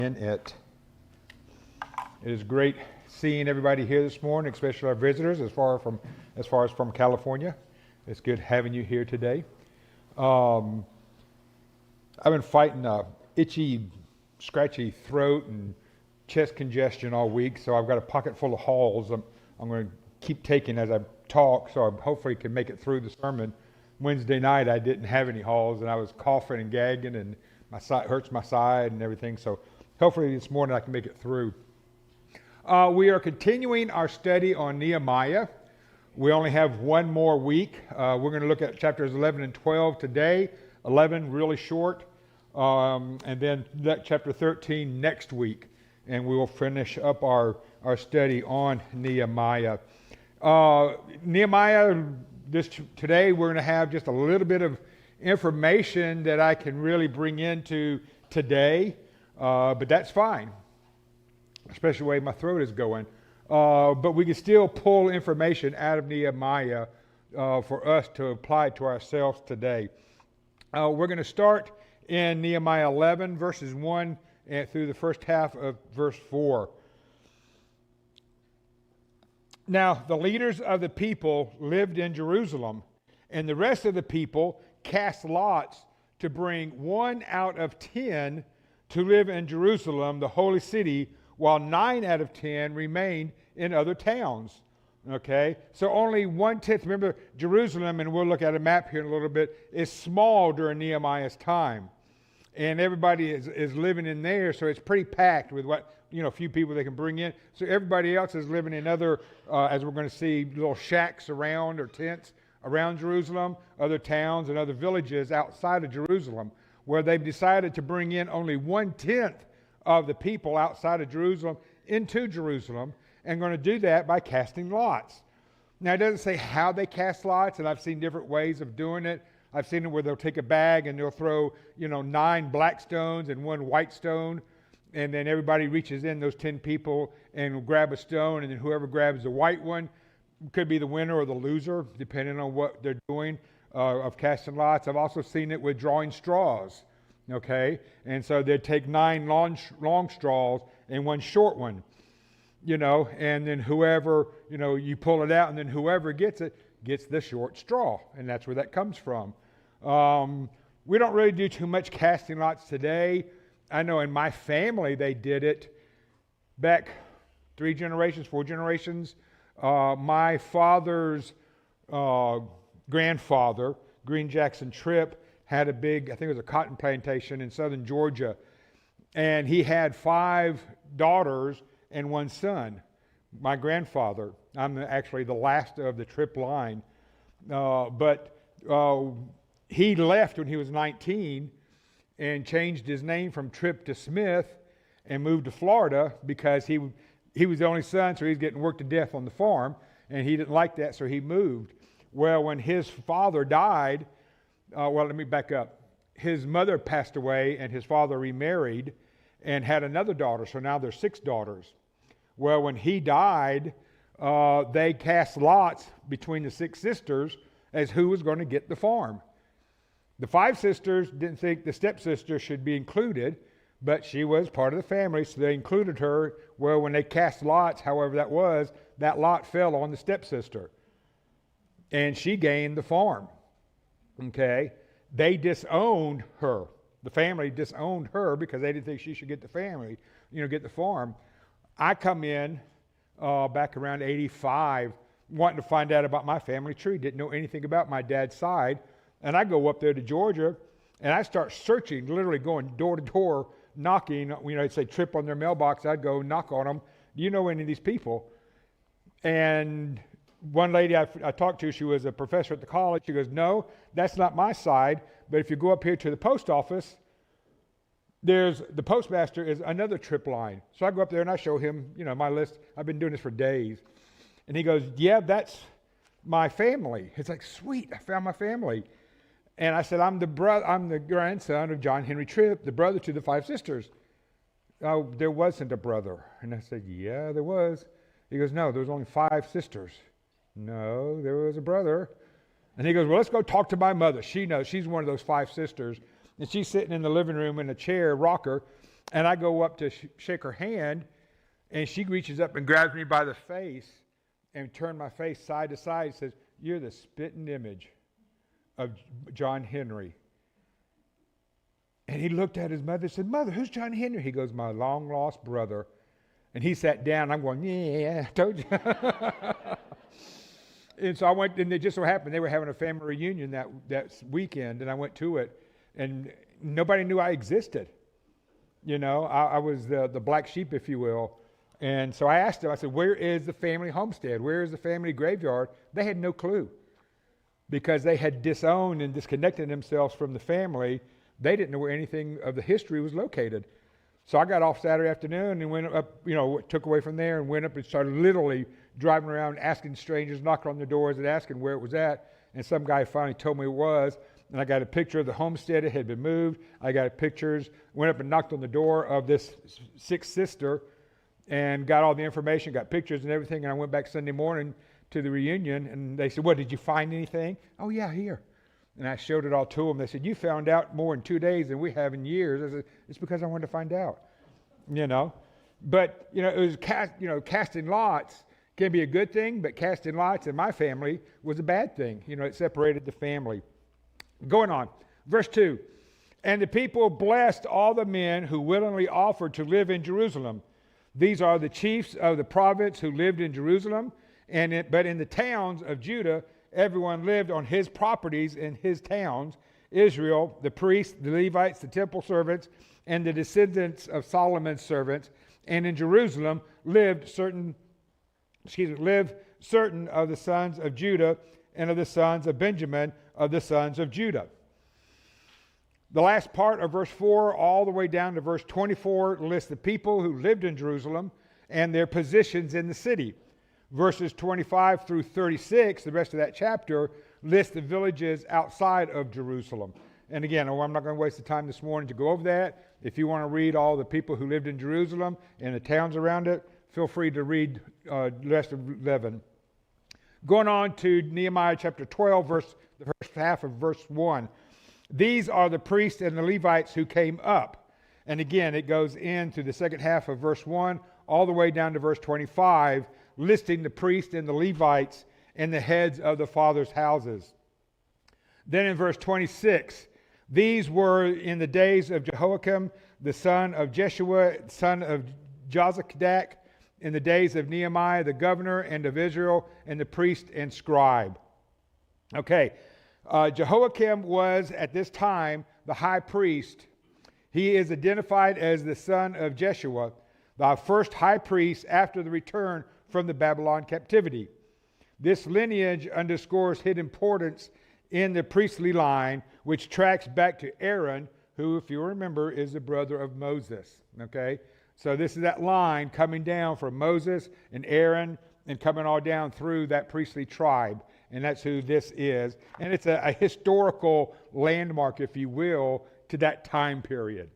It is great seeing everybody here this morning, especially our visitors as far as from California. It's good having you here today. I've been fighting a itchy, scratchy throat and chest congestion all week, so I've got a pocket full of halls I'm going to keep taking as I talk, so I hopefully can make it through the sermon. Wednesday night I didn't have any halls, and I was coughing and gagging, and my side hurts my side and everything, so hopefully this morning I can make it through. We are continuing our study on Nehemiah. We only have one more week. We're going to look at chapters 11 and 12 today. 11 really short, and then chapter 13 next week, and we will finish up our study on Nehemiah. Today we're going to have just a little bit of information that I can really bring into today. But that's fine, especially the way my throat is going. But we can still pull information out of Nehemiah for us to apply to ourselves today. We're going to start in Nehemiah 11, verses 1 through the first half of verse 4. Now, the leaders of the people lived in Jerusalem, and the rest of the people cast lots to bring 1 out of 10 to live in Jerusalem, the holy city, while 9 out of 10 remained in other towns. Okay? So only 1/10. Remember, Jerusalem, and we'll look at a map here in a little bit, is small during Nehemiah's time. And everybody is living in there, so it's pretty packed with a few people they can bring in. So everybody else is living in other, as we're going to see, little shacks around or tents around Jerusalem, other towns and other villages outside of Jerusalem, where they've decided to bring in only 1/10 of the people outside of Jerusalem into Jerusalem, and going to do that by casting lots. Now, it doesn't say how they cast lots, and I've seen different ways of doing it. I've seen it where they'll take a bag and they'll throw, 9 black stones and 1 white stone, and then everybody reaches in, those 10 people, and will grab a stone, and then whoever grabs the white one could be the winner or the loser, depending on what they're doing. Of casting lots. I've also seen it with drawing straws, okay? And so they'd take 9 long straws and 1 short one, and then whoever, you pull it out, and then whoever gets it gets the short straw, and that's where that comes from. We don't really do too much casting lots today. I know in my family they did it back 4 generations. My father's grandfather, Green Jackson Tripp, had a big, I think it was a cotton plantation in southern Georgia, and he had 5 daughters and 1 son. My grandfather, I'm actually the last of the Tripp line, but he left when he was 19 and changed his name from Tripp to Smith and moved to Florida because he was the only son, so he was getting worked to death on the farm, and he didn't like that, so he moved. Well, when his father died, let me back up. His mother passed away, and his father remarried and had another daughter, so now there's 6 daughters. Well, when he died, they cast lots between the 6 sisters as who was going to get the farm. The 5 sisters didn't think the stepsister should be included, but she was part of the family, so they included her. Well, when they cast lots, however that was, that lot fell on the stepsister, and she gained the farm. Okay? They disowned her. The family disowned her because they didn't think she should get the family, get the farm. I come in back around 85 wanting to find out about my family tree. Didn't know anything about my dad's side. And I go up there to Georgia, and I start searching, literally going door to door, knocking. I'd say Tripp on their mailbox. I'd go knock on them. Do you know any of these people? And one lady I talked to, she was a professor at the college. She goes, no, that's not my side. But if you go up here to the post office, the postmaster is another Tripp line. So I go up there and I show him, my list. I've been doing this for days. And he goes, yeah, that's my family. It's like, sweet, I found my family. And I said, I'm the grandson of John Henry Tripp, the brother to the 5 sisters. Oh, there wasn't a brother. And I said, yeah, there was. He goes, no, there was only 5 sisters. No, there was a brother. And he goes, well, let's go talk to my mother. She knows. She's one of those 5 sisters. And she's sitting in the living room in a chair, rocker, And I go up to shake her hand, and she reaches up and grabs me by the face and turned my face side to side and says, "You're the spitting image of John Henry." And he looked at his mother and said, "Mother, who's John Henry?" He goes, "My long-lost brother." And he sat down. I'm going, "Yeah, I told you." And so I went, and it just so happened they were having a family reunion that weekend, and I went to it, and nobody knew I existed. You know, I was the black sheep, if you will. And so I asked them, I said, "Where is the family homestead? Where is the family graveyard?" They had no clue because they had disowned and disconnected themselves from the family. They didn't know where anything of the history was located. So I got off Saturday afternoon and went up, took away from there and went up and started literally driving around asking strangers, knocking on their doors and asking where it was at. And some guy finally told me it was. And I got a picture of the homestead. It had been moved. I got pictures, went up and knocked on the door of this sick sister and got all the information, got pictures and everything. And I went back Sunday morning to the reunion, and they said, "What, did you find anything?" "Oh, yeah, here." And I showed it all to them. They said, "You found out more in 2 days than we have in years." I said, "It's because I wanted to find out." But, it was casting lots can be a good thing, but casting lots in my family was a bad thing. It separated the family. Going on, verse 2. "And the people blessed all the men who willingly offered to live in Jerusalem. These are the chiefs of the province who lived in Jerusalem, but in the towns of Judah, everyone lived on his properties in his towns. Israel, the priests, the Levites, the temple servants, and the descendants of Solomon's servants. And in Jerusalem lived certain of the sons of Judah and of the sons of Benjamin of the sons of Judah." The last part of verse 4 all the way down to verse 24 lists the people who lived in Jerusalem and their positions in the city. Verses 25 through 36, the rest of that chapter, lists the villages outside of Jerusalem. And again, I'm not going to waste the time this morning to go over that. If you want to read all the people who lived in Jerusalem and the towns around it, feel free to read the rest of 11. Going on to Nehemiah chapter 12, the first half of verse 1. "These are the priests and the Levites who came up." And again, it goes into the second half of verse 1 all the way down to verse 25, listing the priests and the Levites and the heads of the fathers' houses. Then in verse 26, "These were in the days of Jehoiakim, the son of Jeshua, son of Jozadak, in the days of Nehemiah, the governor, and of Israel, and the priest and scribe." Okay, Jehoiakim was at this time the high priest. He is identified as the son of Jeshua, the first high priest after the return from the Babylon captivity. This lineage underscores his importance in the priestly line, which tracks back to Aaron, who, if you remember, is the brother of Moses. Okay? So this is that line coming down from Moses and Aaron and coming all down through that priestly tribe. And that's who this is. And it's a historical landmark, if you will, to that time period.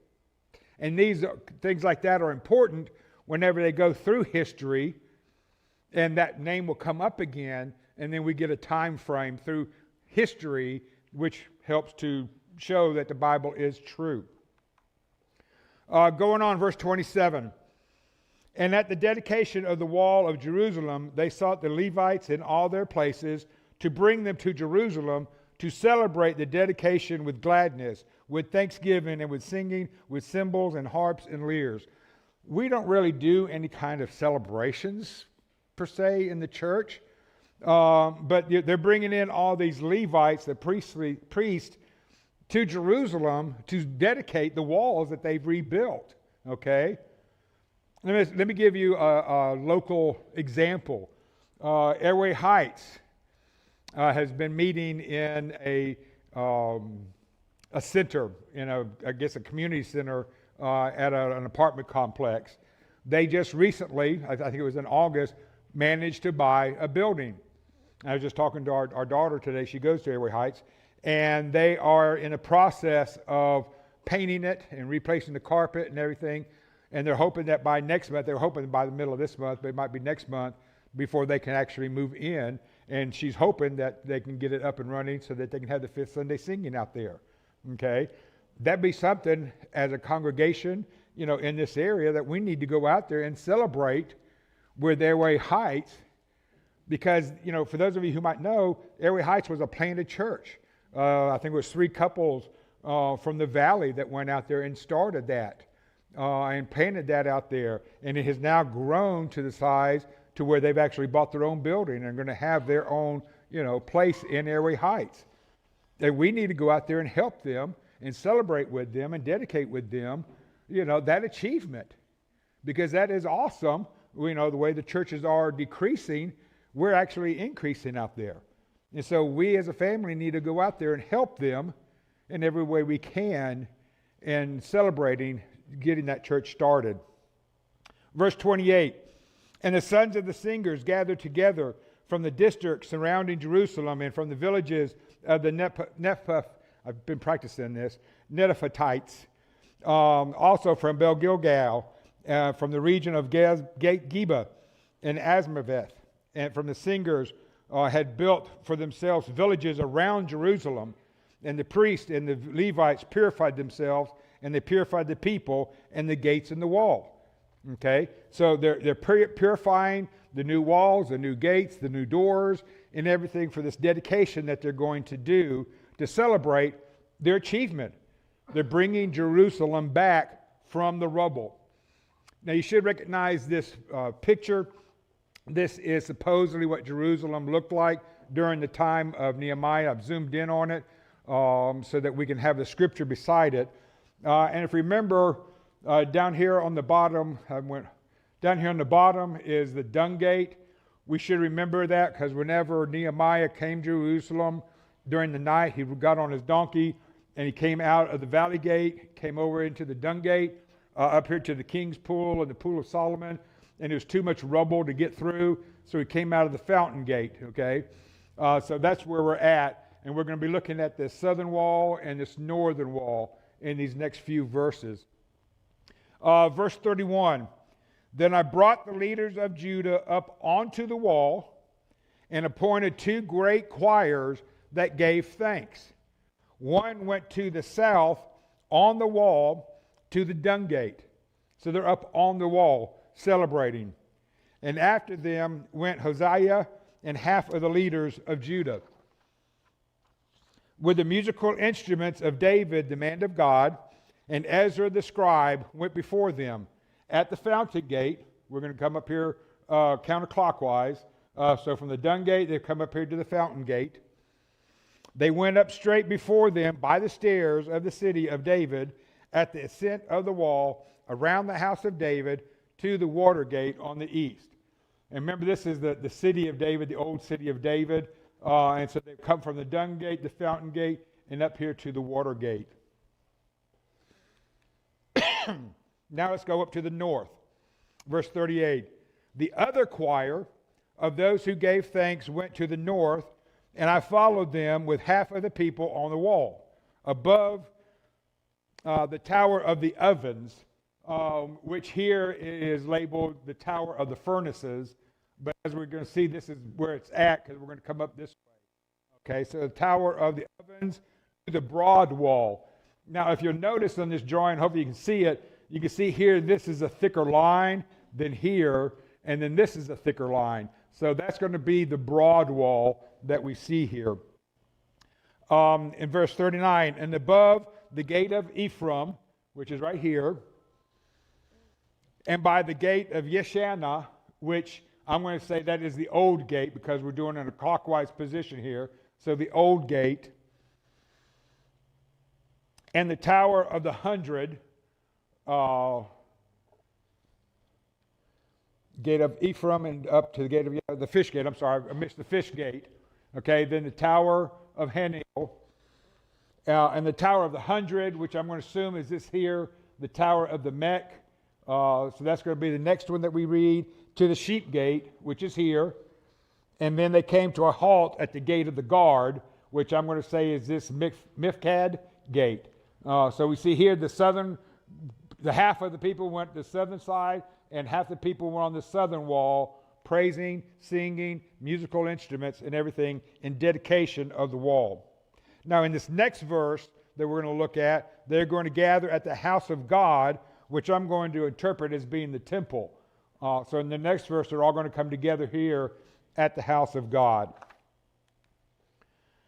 And things like that are important whenever they go through history, and that name will come up again, and then we get a time frame through history which helps to show that the Bible is true. Going on, verse 27. "And at the dedication of the wall of Jerusalem, they sought the Levites in all their places to bring them to Jerusalem to celebrate the dedication with gladness, with thanksgiving, and with singing, with cymbals and harps and lyres." We don't really do any kind of celebrations per se in the church, but they're bringing in all these Levites, the priests, to Jerusalem to dedicate the walls that they've rebuilt. Okay, let me give you a local example. Airway Heights has been meeting in a center, I guess a community center at an apartment complex. They just recently, I think it was in August, managed to buy a building. I was just talking to our daughter today. She goes to Airway Heights, and they are in a process of painting it and replacing the carpet and everything. And they're hoping that by next month, they were hoping by the middle of this month, but it might be next month before they can actually move in. And she's hoping that they can get it up and running so that they can have the Fifth Sunday singing out there. Okay? That'd be something as a congregation in this area, that we need to go out there and celebrate with Airway Heights. Because, for those of you who might know, Airway Heights was a planted church. I think it was 3 couples from the valley that went out there and started that and planted that out there. And it has now grown to the size to where they've actually bought their own building and are going to have their own, place in Airway Heights. And we need to go out there and help them and celebrate with them and dedicate with them, that achievement. Because that is awesome. The way the churches are decreasing, we're actually increasing out there. And so we as a family need to go out there and help them in every way we can in celebrating getting that church started. Verse 28, and the sons of the singers gathered together from the districts surrounding Jerusalem and from the villages of the I've been practicing this, Netophathites, also from Bel Gilgal, from the region of Geba and Asmaveth, and from the singers had built for themselves villages around Jerusalem. And the priests and the Levites purified themselves, and they purified the people and the gates and the wall. Okay, so they're purifying the new walls, the new gates, the new doors, and everything for this dedication that they're going to do to celebrate their achievement. They're bringing Jerusalem back from the rubble. Now you should recognize this picture. This is supposedly what Jerusalem looked like during the time of Nehemiah. I've zoomed in on it so that we can have the scripture beside it. And if you remember, down here on the bottom, is the dung gate. We should remember that because whenever Nehemiah came to Jerusalem during the night, he got on his donkey and he came out of the valley gate, came over into the dung gate, up here to the king's pool and the pool of Solomon, and there was too much rubble to get through, so he came out of the fountain gate, okay? So that's where we're at, and we're going to be looking at this southern wall and this northern wall in these next few verses. Verse 31, then I brought the leaders of Judah up onto the wall and appointed 2 great choirs that gave thanks. One went to the south on the wall to the dung gate. So they're up on the wall celebrating. And after them went Hosea and half of the leaders of Judah, with the musical instruments of David, the man of God, and Ezra the scribe went before them. At the fountain gate, we're going to come up here counterclockwise. So from the dung gate, they come up here to the fountain gate. They went up straight before them by the stairs of the city of David at the ascent of the wall around the house of David to the water gate on the east. And remember, this is the city of David, the old city of David. And so they come from the dung gate, the fountain gate, and up here to the water gate. Now let's go up to the north. Verse 38. The other choir of those who gave thanks went to the north, and I followed them with half of the people on the wall, above the tower of the ovens, which here is labeled the tower of the furnaces. But as we're going to see, this is where it's at because we're going to come up this way. Okay, so the tower of the ovens to the broad wall. Now, if you'll notice on this drawing, hopefully you can see it, you can see here this is a thicker line than here, and then this is a thicker line. So that's going to be the broad wall that we see here. In verse 39, and above the gate of Ephraim, which is right here, and by the gate of Yeshana, which I'm going to say that is the old gate because we're doing it in a clockwise position here. So the old gate. And the tower of the 100, gate of Ephraim and up to the gate of the fish gate. I'm sorry, I missed the fish gate. Okay, then the tower of Hanil. And the tower of the 100, which I'm going to assume is this here, the tower of the Mech. So that's going to be the next one that we read. To the sheep gate, which is here. And then they came to a halt at the gate of the guard, which I'm going to say is this Mifkad gate. So we see here the half of the people went to the southern side, and half the people were on the southern wall, praising, singing, musical instruments, and everything in dedication of the wall. Now in this next verse that we're going to look at, they're going to gather at the house of God, which I'm going to interpret as being the temple. So in the next verse, they're all going to come together here at the house of God.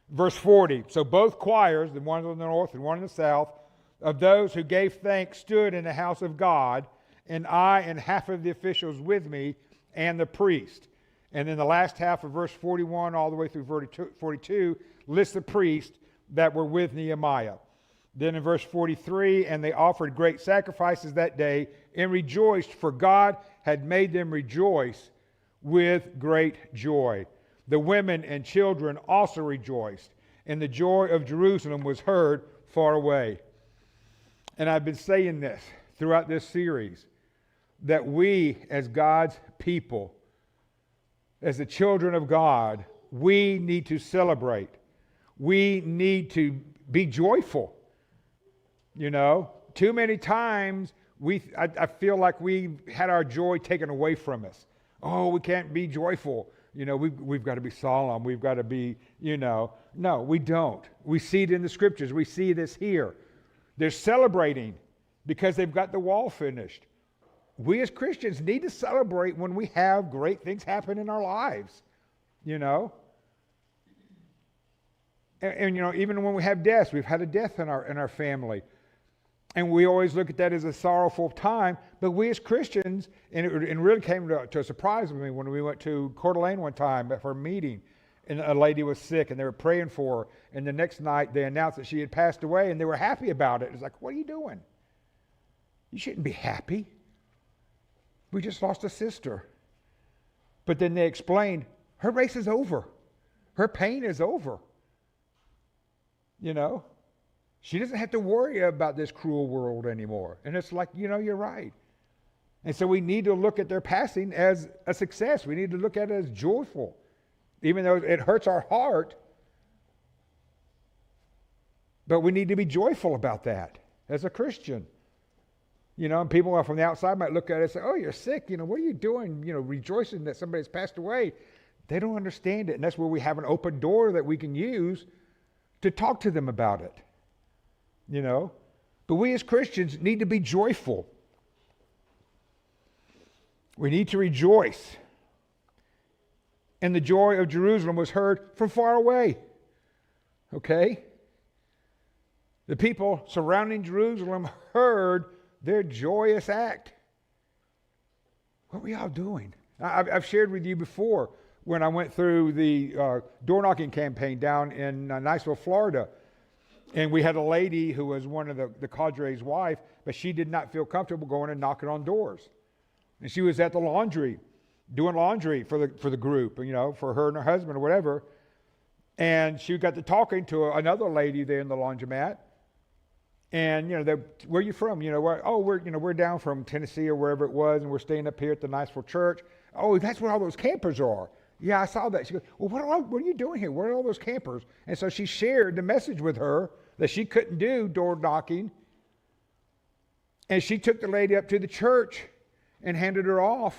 Verse 40, so both choirs, the one in the north and one in the south, of those who gave thanks stood in the house of God, and I and half of the officials with me, and the priest. And then the last half of verse 41 all the way through 42 lists the priests that were with Nehemiah. Then in verse 43, and they offered great sacrifices that day and rejoiced, for God had made them rejoice with great joy. The women and children also rejoiced, and the joy of Jerusalem was heard far away. And I've been saying this throughout this series, that we as God's people, as the children of God, we need to celebrate. We need to be joyful. You know, too many times I feel like we had our joy taken away from us. Oh, we can't be joyful. You know, we've got to be solemn. We've got to be, no, we don't. We see it in the scriptures. We see this here. They're celebrating because they've got the wall finished. We as Christians need to celebrate when we have great things happen in our lives, And even when we have deaths, we've had a death in our family. And we always look at that as a sorrowful time. But we as Christians, and it really came to a surprise with me when we went to Coeur d'Alene one time for a meeting, and a lady was sick, and they were praying for her. And the next night, they announced that she had passed away, and they were happy about it. It's like, what are you doing? You shouldn't be happy. We just lost a sister. But then they explained, her race is over. Her pain is over. She doesn't have to worry about this cruel world anymore. And it's like, you're right. And so we need to look at their passing as a success. We need to look at it as joyful. Even though it hurts our heart. But we need to be joyful about that as a Christian. And people from the outside might look at it and say, oh, you're sick. What are you doing? Rejoicing that somebody's passed away. They don't understand it. And that's where we have an open door that we can use to talk to them about it. But we as Christians need to be joyful. We need to rejoice. And the joy of Jerusalem was heard from far away. Okay? The people surrounding Jerusalem heard their joyous act. What were y'all doing? I've shared with you before when I went through the door knocking campaign down in Niceville, Florida. And we had a lady who was one of the cadre's wife, but she did not feel comfortable going and knocking on doors. And she was at the laundry, doing laundry for the group, for her and her husband or whatever. And she got to talking to another lady there in the laundromat. And, where are you from? We're down from Tennessee or wherever it was, and we're staying up here at the Niceville church. Oh, that's where all those campers are. Yeah, I saw that. She goes, well, what are you doing here? Where are all those campers? And so she shared the message with her that she couldn't do door knocking. And she took the lady up to the church and handed her off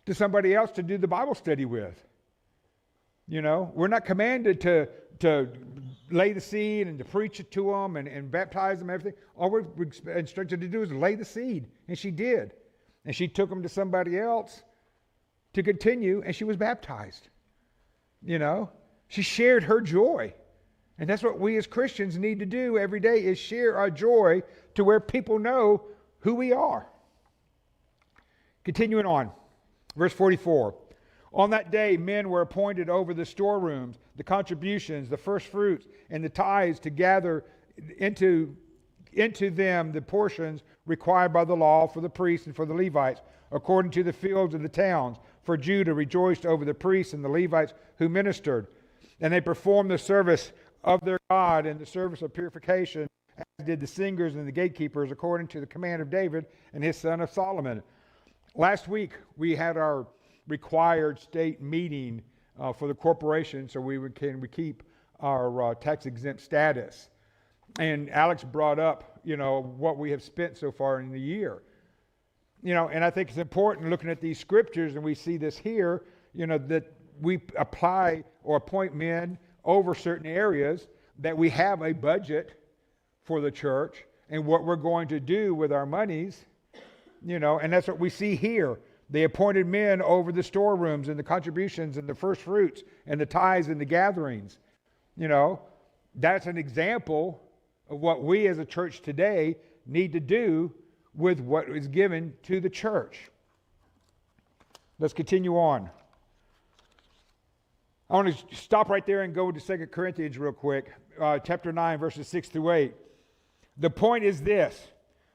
to somebody else to do the Bible study with. We're not commanded to lay the seed and to preach it to them and baptize them and everything. All we're instructed to do is lay the seed. And she did. And she took them to somebody else to continue, and she was baptized. She shared her joy. And that's what we as Christians need to do every day, is share our joy to where people know who we are. Continuing on, verse 44. On that day, men were appointed over the storerooms, the contributions, the first fruits, and the tithes to gather into them the portions required by the law for the priests and for the Levites, according to the fields of the towns. For Judah rejoiced over the priests and the Levites who ministered. And they performed the service of their God and the service of purification, as did the singers and the gatekeepers, according to the command of David and his son of Solomon. Last week, we had our required state meeting for the corporation so we can keep our tax-exempt status. And Alex brought up, what we have spent so far in the year. And I think it's important looking at these scriptures, and we see this here, that we apply or appoint men over certain areas, that we have a budget for the church, and what we're going to do with our monies, and that's what we see here. They appointed men over the storerooms and the contributions and the first fruits and the tithes and the gatherings. That's an example of what we as a church today need to do with what is given to the church. Let's continue on. I want to stop right there and go to 2 Corinthians real quick, chapter 9, verses 6 through 8. The point is this: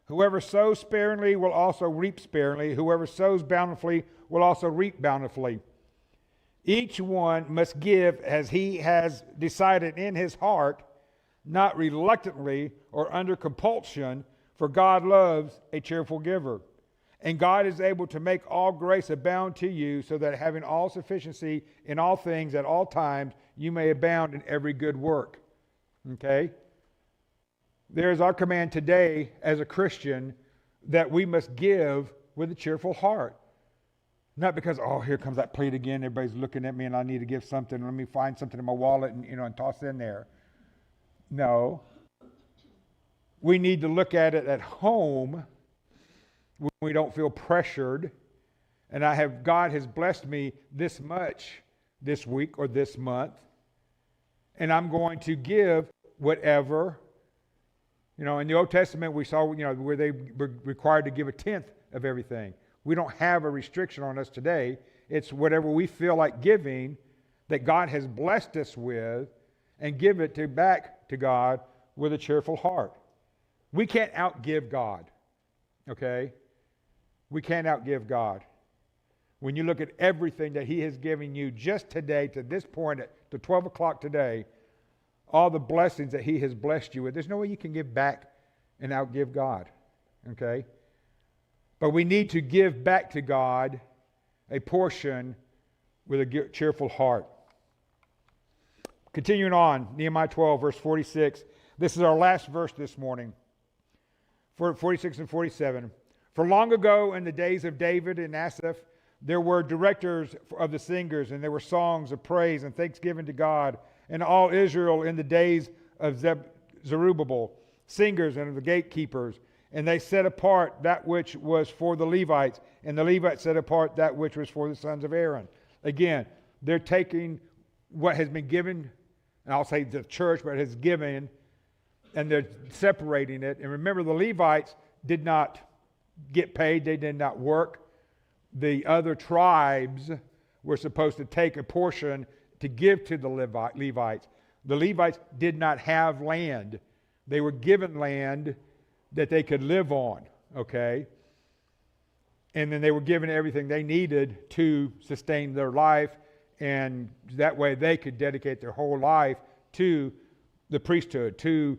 whoever sows sparingly will also reap sparingly. Whoever sows bountifully will also reap bountifully. Each one must give as he has decided in his heart, not reluctantly or under compulsion, for God loves a cheerful giver. And God is able to make all grace abound to you, so that having all sufficiency in all things at all times, you may abound in every good work. Okay? There's our command today as a Christian, that we must give with a cheerful heart. Not because, here comes that plate again, everybody's looking at me and I need to give something, let me find something in my wallet and toss it in there. No. We need to look at it at home when we don't feel pressured. And God has blessed me this much this week or this month, and I'm going to give whatever. In the Old Testament we saw, where they were required to give a tenth of everything. We don't have a restriction on us today. It's whatever we feel like giving that God has blessed us with, and give it back to God with a cheerful heart. We can't outgive God, okay? We can't outgive God. When you look at everything that He has given you just today, to this point, to 12 o'clock today, all the blessings that He has blessed you with, there's no way you can give back and outgive God, okay? But we need to give back to God a portion with a cheerful heart. Continuing on, Nehemiah 12, verse 46. This is our last verse this morning. 46 and 47. For long ago, in the days of David and Asaph, there were directors of the singers, and there were songs of praise and thanksgiving to God. And all Israel in the days of Zerubbabel, singers and the gatekeepers. And they set apart that which was for the Levites, and the Levites set apart that which was for the sons of Aaron. Again, they're taking what has been given, and I'll say the church, but has given, and they're separating it. And remember, the Levites did not get paid. They did not work. The other tribes were supposed to take a portion to give to the Levites. The Levites did not have land. They were given land that they could live on, okay? And then they were given everything they needed to sustain their life, and that way they could dedicate their whole life to the priesthood, to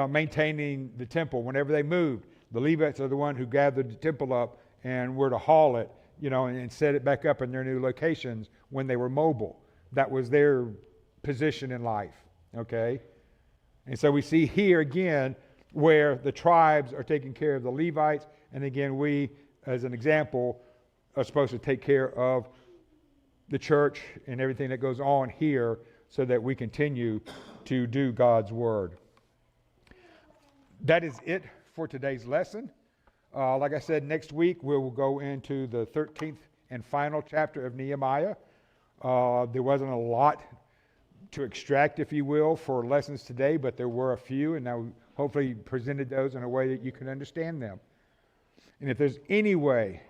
maintaining the temple. Whenever they moved, the Levites are the one who gathered the temple up and were to haul it, and set it back up in their new locations when they were mobile. That was their position in life, okay? And so we see here again where the tribes are taking care of the Levites, and again we, as an example, are supposed to take care of the church and everything that goes on here, so that we continue to do God's word. That is it for today's lesson. Like I said, next week we will go into the 13th and final chapter of Nehemiah. There wasn't a lot to extract, if you will, for lessons today, but there were a few, and I hopefully presented those in a way that you can understand them. And if there's any way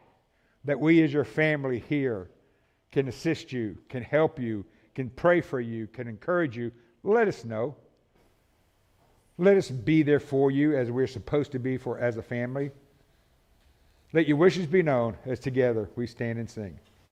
that we as your family here can assist you, can help you, can pray for you, can encourage you, let us know. Let us be there for you as we're supposed to be as a family. Let your wishes be known as together we stand and sing.